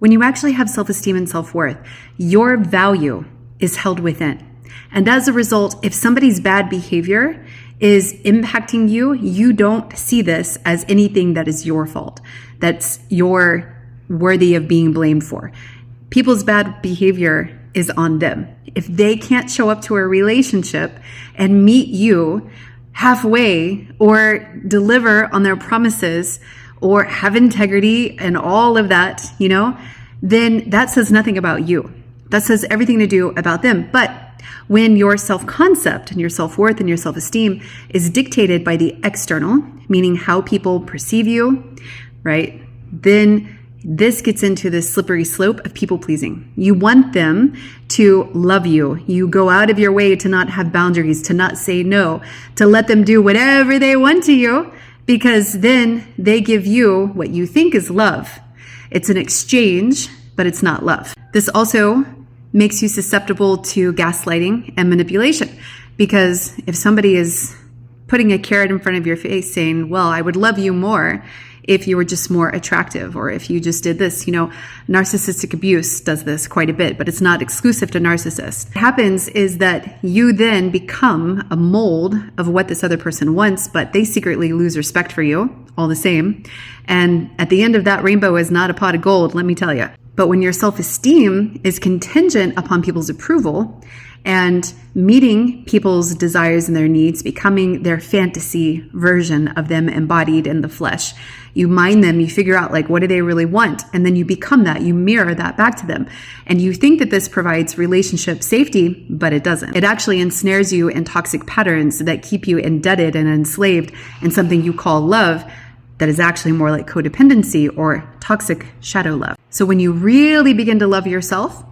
When you actually have self-esteem and self-worth, your value is held within. And as a result, if somebody's bad behavior is impacting you, you don't see this as anything that is your fault, that's you're worthy of being blamed for. People's bad behavior is on them. If they can't show up to a relationship and meet you halfway or deliver on their promises or have integrity and all of that, then that says nothing about you. That says everything to do about them. But when your self-concept and your self-worth and your self-esteem is dictated by the external, meaning how people perceive you, right? Then this gets into this slippery slope of people pleasing. You want them to love you. You go out of your way to not have boundaries, to not say no, to let them do whatever they want to you, because then they give you what you think is love. It's an exchange, but it's not love. This also makes you susceptible to gaslighting and manipulation, because if somebody is putting a carrot in front of your face saying, well, I would love you more if you were just more attractive, or if you just did this, narcissistic abuse does this quite a bit, but it's not exclusive to narcissists. What happens is that you then become a mold of what this other person wants, but they secretly lose respect for you all the same. And at the end of that rainbow is not a pot of gold, let me tell you. But when your self-esteem is contingent upon people's approval and meeting people's desires and their needs, becoming their fantasy version of them embodied in the flesh, you mind them, you figure out what do they really want? And then you become that, you mirror that back to them. And you think that this provides relationship safety, but it doesn't. It actually ensnares you in toxic patterns that keep you indebted and enslaved in something you call love, that is actually more like codependency or toxic shadow love. So when you really begin to love yourself,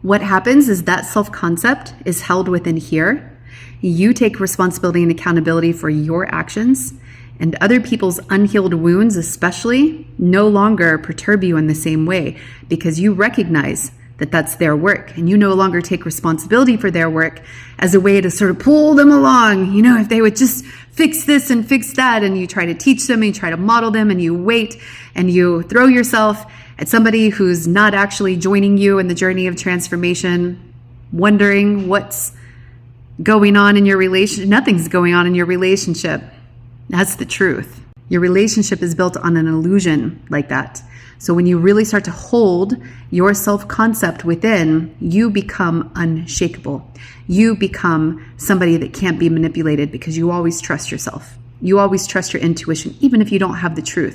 what happens is that self-concept is held within here. You take responsibility and accountability for your actions, and other people's unhealed wounds especially no longer perturb you in the same way, because you recognize that that's their work, and you no longer take responsibility for their work as a way to sort of pull them along. If they would just fix this and fix that, and you try to teach them, and you try to model them, and you wait, and you throw yourself at somebody who's not actually joining you in the journey of transformation, wondering what's going on in your relationship. Nothing's going on in your relationship. That's the truth. Your relationship is built on an illusion like that. So when you really start to hold your self-concept within, you become unshakable. You become somebody that can't be manipulated, because you always trust yourself. You always trust your intuition, even if you don't have the truth.